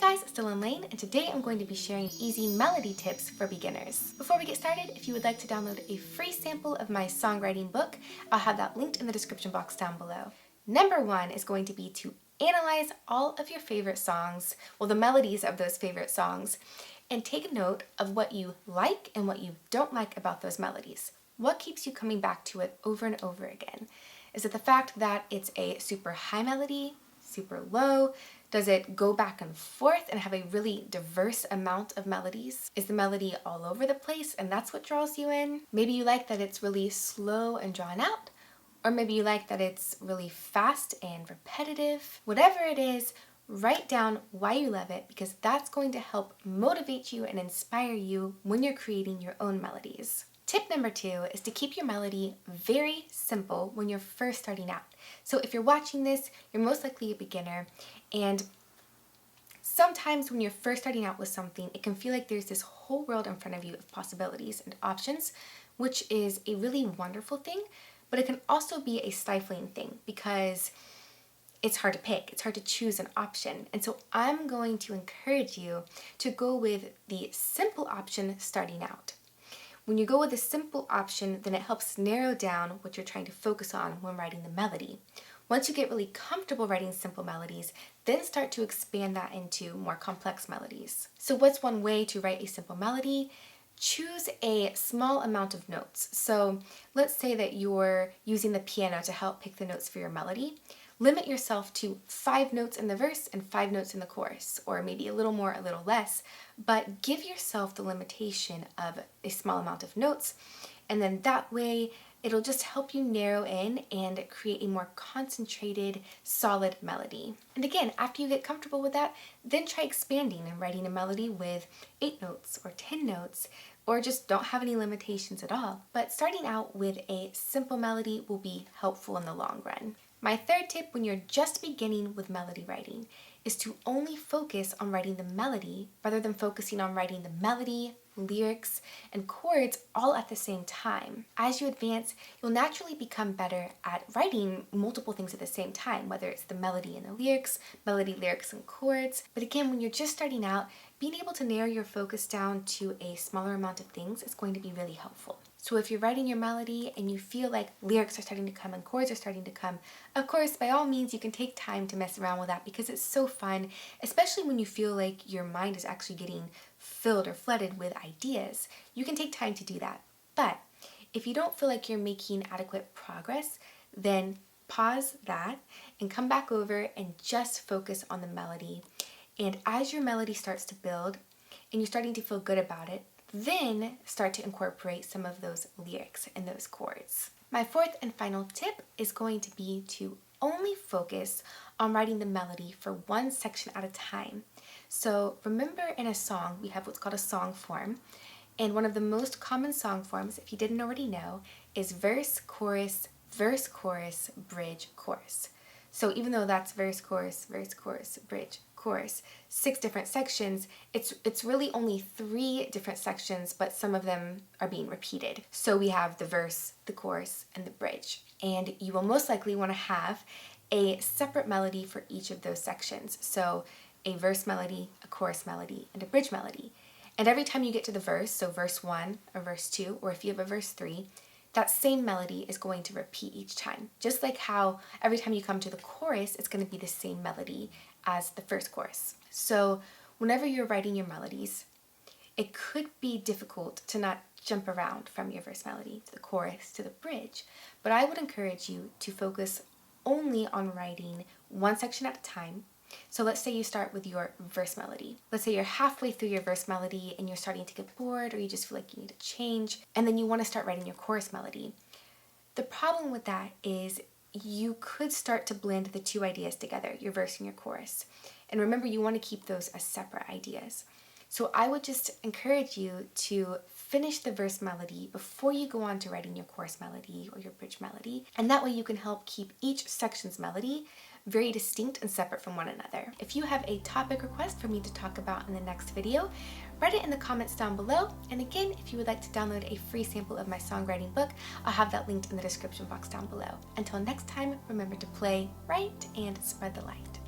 guys, it's Dylan Laine, and today I'm going to be sharing easy melody tips for beginners. Before we get started, if you would like to download a free sample of my songwriting book, I'll have that linked in the description box down below. Number one is going to be to analyze all of your favorite songs, well, the melodies of those favorite songs, and take a note of what you like and what you don't like about those melodies. What keeps you coming back to it over and over again? Is it the fact that it's a super high melody, super low? Does it go back and forth and have a really diverse amount of melodies? Is the melody all over the place and that's what draws you in? Maybe you like that it's really slow and drawn out, or maybe you like that it's really fast and repetitive. Whatever it is, write down why you love it, because that's going to help motivate you and inspire you when you're creating your own melodies. Tip number two is to keep your melody very simple when you're first starting out. So if you're watching this, you're most likely a beginner, and sometimes when you're first starting out with something, it can feel like there's this whole world in front of you of possibilities and options, which is a really wonderful thing, but it can also be a stifling thing because it's hard to pick. It's hard to choose an option. And so I'm going to encourage you to go with the simple option starting out. When you go with a simple option, then it helps narrow down what you're trying to focus on when writing the melody. Once you get really comfortable writing simple melodies, then start to expand that into more complex melodies. So what's one way to write a simple melody? Choose a small amount of notes. So let's say that you're using the piano to help pick the notes for your melody. Limit yourself to 5 notes in the verse and 5 notes in the chorus, or maybe a little more, a little less, but give yourself the limitation of a small amount of notes, and then that way it'll just help you narrow in and create a more concentrated, solid melody. And again, after you get comfortable with that, then try expanding and writing a melody with 8 notes or 10 notes, or just don't have any limitations at all. But starting out with a simple melody will be helpful in the long run. My third tip when you're just beginning with melody writing is to only focus on writing the melody rather than focusing on writing the melody, lyrics, and chords all at the same time. As you advance, you'll naturally become better at writing multiple things at the same time, whether it's the melody and the lyrics, melody, lyrics, and chords. But again, when you're just starting out, being able to narrow your focus down to a smaller amount of things is going to be really helpful. So if you're writing your melody and you feel like lyrics are starting to come and chords are starting to come, of course, by all means, you can take time to mess around with that because it's so fun, especially when you feel like your mind is actually getting filled or flooded with ideas. You can take time to do that. But if you don't feel like you're making adequate progress, then pause that and come back over and just focus on the melody. And as your melody starts to build and you're starting to feel good about it, then start to incorporate some of those lyrics and those chords. My fourth and final tip is going to be to only focus on writing the melody for one section at a time. So remember, in a song, we have what's called a song form. And one of the most common song forms, if you didn't already know, is verse, chorus, bridge, chorus. So even though that's verse, chorus, bridge, chorus, 6 different sections, it's really only 3 different sections, but some of them are being repeated. So we have the verse, the chorus, and the bridge. And you will most likely want to have a separate melody for each of those sections. So a verse melody, a chorus melody, and a bridge melody. And every time you get to the verse, so verse 1 or verse 2, or if you have a verse 3, that same melody is going to repeat each time. Just like how every time you come to the chorus, it's going to be the same melody as the first chorus. So whenever you're writing your melodies, it could be difficult to not jump around from your verse melody to the chorus to the bridge, but I would encourage you to focus only on writing one section at a time. So let's say you start with your verse melody. Let's say you're halfway through your verse melody and you're starting to get bored, or you just feel like you need a change, and then you want to start writing your chorus melody. The problem with that is you could start to blend the 2 ideas together, your verse and your chorus. And remember, you want to keep those as separate ideas. So I would just encourage you to finish the verse melody before you go on to writing your chorus melody or your bridge melody. And that way you can help keep each section's melody very distinct and separate from one another. If you have a topic request for me to talk about in the next video, write it in the comments down below. And again, if you would like to download a free sample of my songwriting book, I'll have that linked in the description box down below. Until next time, remember to play, write, and spread the light.